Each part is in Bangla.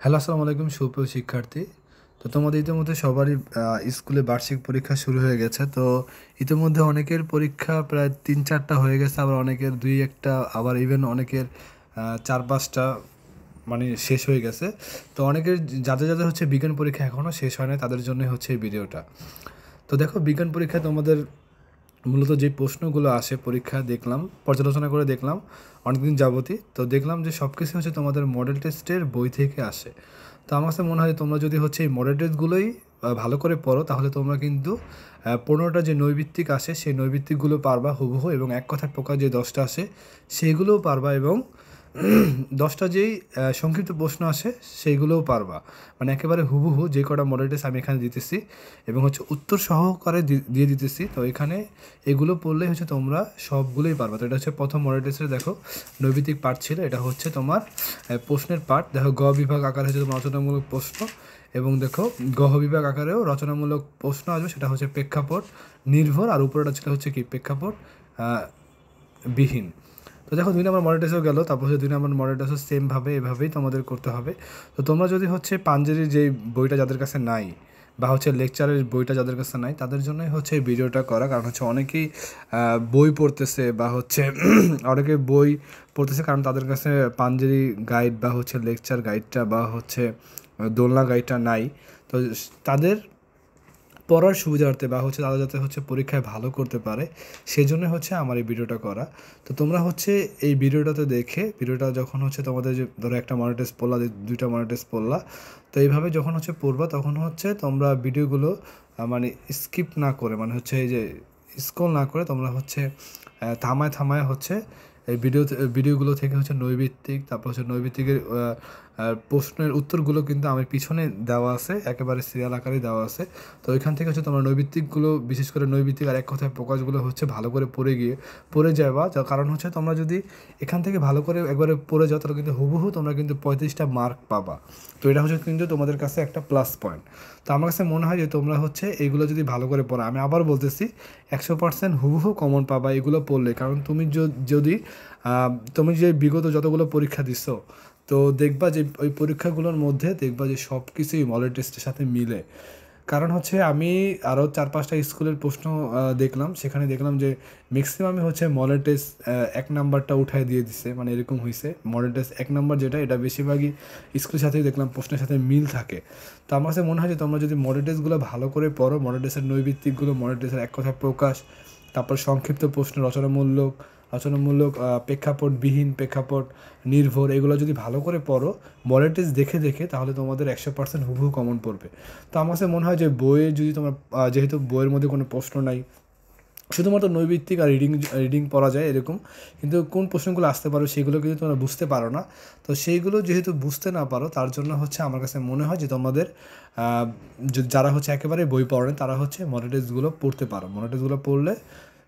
হ্যালো, আসসালামু আলাইকুম সুপ্রিয় শিক্ষার্থী। তো তোমাদের ইতিমধ্যে সবারই স্কুলে বার্ষিক পরীক্ষা শুরু হয়ে গেছে। তো ইতিমধ্যে অনেকের পরীক্ষা প্রায় ৩-৪টা হয়ে গেছে, আবার অনেকের ২-১টা, আবার ইভেন অনেকের ৪-৫টা মানে শেষ হয়ে গেছে। তো অনেকের যাদের যাদের হচ্ছে বিজ্ঞান পরীক্ষা এখনও শেষ হয় না, তাদের জন্যই হচ্ছে এই ভিডিওটা। তো দেখো, বিজ্ঞান পরীক্ষায় তোমাদের মূলত যে প্রশ্নগুলো আসে পরীক্ষা দেখলাম, পর্যালোচনা করে দেখলাম অনেকদিন যাবতই। তো দেখলাম যে সব কিছু হচ্ছে তোমাদের মডেল টেস্টের বই থেকে আসে। তো আমার কাছে মনে হয় তোমরা যদি হচ্ছে এই মডেল টেস্টগুলোই ভালো করে পড়ো, তাহলে তোমরা কিন্তু 15টা যে নৈবিত্তিক আসে সেই নৈবিত্তিকগুলো পারবা হুবহু, এবং এক কথায় প্রকার যে 10টা আসে সেইগুলোও পারবা, এবং 10টা যেই সংক্ষিপ্ত প্রশ্ন আসে সেইগুলোও পারবা। মানে একেবারে হুবহু যে কটা মডেল টেস্ট আমি এখানে দিতেছি এবং হচ্ছে উত্তর সহকারে দিয়ে দিতেছি। তো এখানে এগুলো পড়লেই হচ্ছে তোমরা সবগুলোই পারবা। তো এটা হচ্ছে প্রথম মডেল টেস্টে দেখো নৈবিত্তিক পার্ট ছিল, এটা হচ্ছে তোমার প্রশ্নের পার্ট। দেখো গ বিভাগ আকারে হচ্ছে তোমার রচনামূলক প্রশ্ন, এবং দেখো গহ বিভাগ আকারেও রচনামূলক প্রশ্ন আসবে, সেটা হচ্ছে প্রেক্ষাপট নির্ভর, আর উপরেটা ছিল হচ্ছে কি প্রেক্ষাপট বিহীন। তো দেখো 2 নম্বর মডেল টেস্টও গেল, তারপর হচ্ছে 2 নম্বর মডেল টেস্টও সেমভাবে এভাবেই তোমাদের করতে হবে। তো তোমরা যদি হচ্ছে পাঞ্জেরির যে বইটা যাদের কাছে নাই, বা হচ্ছে লেকচারের বইটা যাদের কাছে নাই, তাদের জন্যই হচ্ছে এই ভিডিওটা করা। কারণ হচ্ছে অনেকেই বই পড়তেছে, বা হচ্ছে অনেকে বই পড়তেছে কারণ তাদের কাছে পাঞ্জেরি গাইড বা হচ্ছে লেকচার গাইডটা বা হচ্ছে দোলনা গাইডটা নাই। তো তাদের পড়ার সুবিধার্থে বা হচ্ছে তারা যাতে হচ্ছে পরীক্ষায় ভালো করতে পারে, সেই জন্য হচ্ছে আমার এই ভিডিওটা করা। তো তোমরা হচ্ছে এই ভিডিওটাতে দেখে, ভিডিওটা যখন হচ্ছে তোমাদের যে ধরো একটা মডেল টেস্ট পড়লা, 2টা মডেল টেস্ট পড়লা, তো এইভাবে যখন হচ্ছে পড়বা তখন হচ্ছে তোমরা ভিডিওগুলো মানে স্কিপ না করে, মানে হচ্ছে এই যে স্ক্রল না করে তোমরা হচ্ছে থামায় থামায় হচ্ছে এই ভিডিওগুলো থেকে হচ্ছে নৈবিত্তিক, তারপর হচ্ছে নৈবিত্তিকের প্রশ্নের উত্তরগুলো কিন্তু আমার পিছনে দেওয়া আছে, একেবারে সিরিয়াল আকারে দেওয়া আছে। তো ওইখান থেকে হচ্ছে তোমরা নৈবিত্তিকগুলো, বিশেষ করে নৈবিত্তিক আর এক কথায় প্রকাশগুলো হচ্ছে ভালো করে পড়ে যাবা। যার কারণ হচ্ছে তোমরা যদি এখান থেকে ভালো করে একবারে পড়ে যাও, তাহলে কিন্তু হুবহু তোমরা কিন্তু 35টা মার্ক পাবা। তো এটা হচ্ছে কিন্তু তোমাদের কাছে একটা প্লাস পয়েন্ট। তো আমার কাছে মনে হয় যে তোমরা হচ্ছে এইগুলো যদি ভালো করে পড়ো, আমি আবার বলতেছি 100% হুবহু কমন পাবা এগুলো পড়লে। কারণ তুমি যদি তুমি যে বিগত যতগুলো পরীক্ষা দিছো, তো দেখবা যে ওই পরীক্ষাগুলোর মধ্যে দেখবা যে সব কিছুই মডেল টেস্টের সাথে মিলে। কারণ হচ্ছে আমি আরও 4-5টা স্কুলের প্রশ্ন দেখলাম, সেখানে দেখলাম যে ম্যাক্সিমামই হচ্ছে মডেল টেস্ট 1 নাম্বারটা উঠায় দিয়ে দিছে, মানে এরকম হয়েছে। মডেল টেস্ট 1 নাম্বার যেটা, এটা বেশিরভাগই স্কুলের সাথেই দেখলাম প্রশ্নের সাথে মিল থাকে। তো আমার কাছে মনে হয় যে তোমরা যদি মডেল টেস্টগুলো ভালো করে পড়ো, মডেল টেস্টের নৈবিত্তিকগুলো, মডেল টেস্টের এক কথায় প্রকাশ, তারপর সংক্ষিপ্ত প্রশ্ন, রচনামূলক প্রেক্ষাপটবিহীন, প্রেক্ষাপট নির্ভর, এগুলো যদি ভালো করে পড়ো মডেল টেস্ট দেখে দেখে, তাহলে তোমাদের 100% হুবহু কমন পড়বে। তো আমার কাছে মনে হয় যে বইয়ে যদি তোমার যেহেতু বইয়ের মধ্যে কোনো প্রশ্ন নাই, শুধুমাত্র নৈবিত্তিক আর রিডিং পড়া যায় এরকম, কিন্তু কোন প্রশ্নগুলো আসতে পারো সেগুলো কিন্তু তোমরা বুঝতে পারো না। তো সেইগুলো যেহেতু বুঝতে না পারো, তার জন্য হচ্ছে আমার কাছে মনে হয় যে তোমাদের যারা হচ্ছে একেবারে বই পড়েন, তারা হচ্ছে মডেল টেস্টগুলো পড়তে পারো। মডেল টেস্টগুলো পড়লে,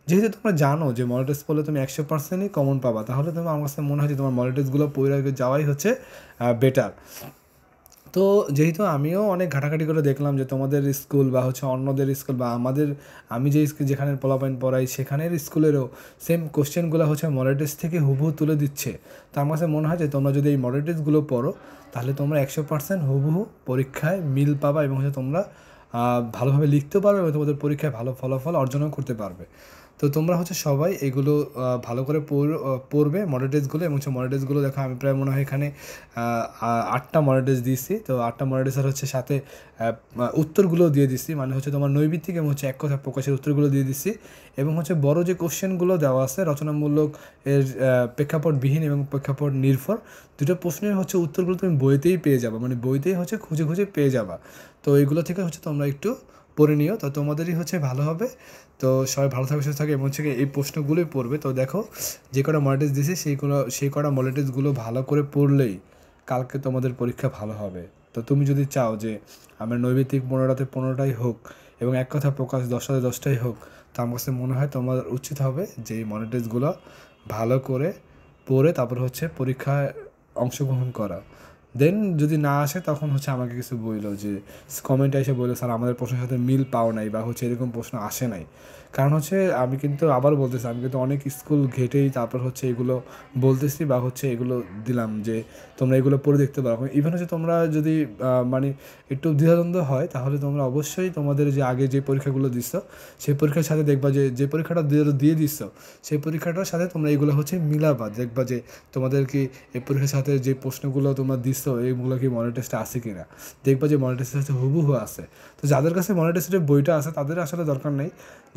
যেহেতু তোমরা জানো যে মডেল টেস্ট পড়লে তুমি 100%ই কমন পাবা, তাহলে তোমার আমার কাছে মনে হয় যে তোমার মডেল টেস্টগুলো পড়ে যাওয়াই হচ্ছে বেটার। তো যেহেতু আমিও অনেক ঘাটাঘাটি করে দেখলাম যে তোমাদের স্কুল বা হচ্ছে অন্যদের স্কুল বা আমি যে স্কুল যেখানে পোলাপাইন পড়াই, সেখানের স্কুলেরও সেম কোশ্চেনগুলো হচ্ছে মডেল টেস্ট থেকে হুবহু তুলে দিচ্ছে। তো আমার কাছে মনে হয় যে তোমরা যদি এই মডেল টেস্টগুলো পড়ো, তাহলে তোমরা 100% হুবহু পরীক্ষায় মিল পাবা, এবং হচ্ছে তোমরা ভালোভাবে লিখতেও পারবে, এবং তোমাদের পরীক্ষায় ভালো ফলাফল অর্জনও করতে পারবে। তো তোমরা হচ্ছে সবাই এগুলো ভালো করে পড়বে মডেল টেস্টগুলো, এবং হচ্ছে মডেল টেস্টগুলো দেখো আমি প্রায় মনে হয় এখানে 8টা মডেল টেস্ট দিয়েছি। তো 8টা মডেল টেস্টের হচ্ছে সাথে উত্তরগুলোও দিয়ে দিচ্ছি, মানে হচ্ছে তোমার নৈবিত্তিক এবং হচ্ছে এক কথা প্রকাশের উত্তরগুলো দিয়ে দিচ্ছি, এবং হচ্ছে বড় যে কোশ্চেনগুলো দেওয়া আছে রচনামূলক এর প্রেক্ষাপটবিহীন এবং প্রেক্ষাপট নির্ভর, দুটো প্রশ্নের হচ্ছে উত্তরগুলো তুমি বইতেই পেয়ে যাবা, মানে বইতেই হচ্ছে খুঁজে খুঁজে পেয়ে যাবা। তো এইগুলো থেকে হচ্ছে তোমরা একটু পড়ে নিও, তো তোমাদেরই হচ্ছে ভালো হবে। তো সবাই ভালো থাকবে, সুস্থ থাকে, এবং হচ্ছে এই প্রশ্নগুলোই পড়বে। তো দেখো, যে কটা মডেল টেস্ট দিয়েছি সেই কটা মডেল টেস্টগুলো ভালো করে পড়লেই কালকে তোমাদের পরীক্ষা ভালো হবে। তো তুমি যদি চাও যে আমার নৈবিত্তিক 15টাতে 15টাই হোক, এবং এক কথা প্রকাশ 10টাতে 10টাই হোক, তো আমার কাছে মনে হয় তোমার উচিত হবে যে এই মডেল টেস্টগুলো ভালো করে পড়ে তারপর হচ্ছে পরীক্ষায় অংশগ্রহণ করা। দেন যদি না আসে, তখন হচ্ছে আমাকে কিছু বললো যে কমেন্টে এসে বললো, স্যার আমাদের প্রশ্নের সাথে মিল পাও নাই, বা হচ্ছে এরকম প্রশ্ন আসে নাই। কারণ হচ্ছে আমি কিন্তু আবার বলতেছি, আমি কিন্তু অনেক স্কুল ঘেটেই তারপর হচ্ছে এগুলো বলতেছি বা হচ্ছে এগুলো দিলাম যে তোমরা এগুলো পড়ে দেখতে পারো। ইভেন হচ্ছে তোমরা যদি মানে একটু দ্বিধাদ্বন্দ্ব হয় তাহলে তোমরা অবশ্যই তোমাদের যে আগে যে পরীক্ষাগুলো দিচ্ছ সেই পরীক্ষার সাথে দেখবা যে পরীক্ষাটা দিয়ে দিচ্ছ সেই পরীক্ষাটার সাথে তোমরা এগুলো হচ্ছে মিলাবা, দেখবা যে তোমাদের কি এই পরীক্ষার সাথে যে প্রশ্নগুলো তোমরা দিচ্ছ এইগুলো কি মডেল টেস্টে আছে কি না, দেখবা যে মডেল টেস্টের সাথে হুবহু আছে। তো যাদের কাছে মডেল টেস্টের বইটা আছে তাদের আসলে দরকার নেই,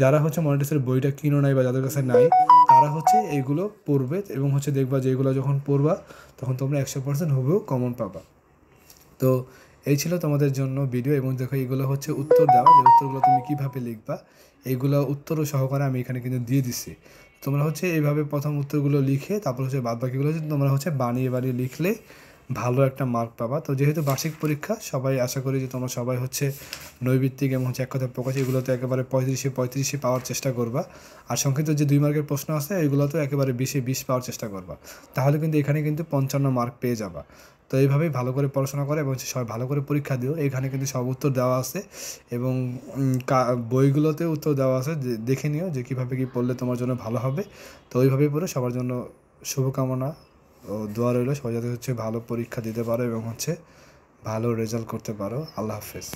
যারা হচ্ছে মডেল টেস্টের বইটা কিনো নাই বা যাদের কাছে নাই তারা হচ্ছে এইগুলো পড়বে এবং হচ্ছে দেখবা যে এগুলো যখন পড়বা তখন তোমরা 100% হুবহু কমন পাবা। তো এই ছিল তোমাদের জন্য ভিডিও, এবং দেখো এগুলো হচ্ছে উত্তর দেওয়া, যে উত্তরগুলো তুমি কীভাবে লিখবা এইগুলো উত্তরও সহকারে আমি এখানে কিন্তু দিয়ে দিচ্ছি। তোমরা হচ্ছে এইভাবে প্রথম উত্তরগুলো লিখে তারপর হচ্ছে বাদ বাকিগুলো হচ্ছে তোমরা হচ্ছে বানিয়ে বানিয়ে লিখলে ভালো একটা মার্ক পাবা। তো যেহেতু বার্ষিক পরীক্ষা সবাই আশা করি যে তোমরা সবাই হচ্ছে নৈবিত্তিক এবং হচ্ছে এক কথা প্রকাশ এগুলোতে একেবারে 35-35 পাওয়ার চেষ্টা করবা। আর সংক্ষিপ্ত যে 2 মার্কের প্রশ্ন আছে এগুলোতেও একেবারে 20-20 পাওয়ার চেষ্টা করবা, তাহলে কিন্তু এখানে কিন্তু 55 মার্ক পেয়ে যাবা। তো এইভাবেই ভালো করে পড়াশোনা করে এবং সবাই ভালো করে পরীক্ষা দিও। এখানে কিন্তু সব উত্তর দেওয়া আছে এবং বইগুলোতে উত্তর দেওয়া আছে, দেখে নিও যে কীভাবে কী পড়লে তোমার জন্য ভালো হবে। তো ওইভাবেই পড়ে সবার জন্য শুভকামনা ও দোয়া রইল, সবাই যাতে হচ্ছে ভালো পরীক্ষা দিতে পারো এবং হচ্ছে ভালো রেজাল্ট করতে পারো। আল্লাহ হাফেজ।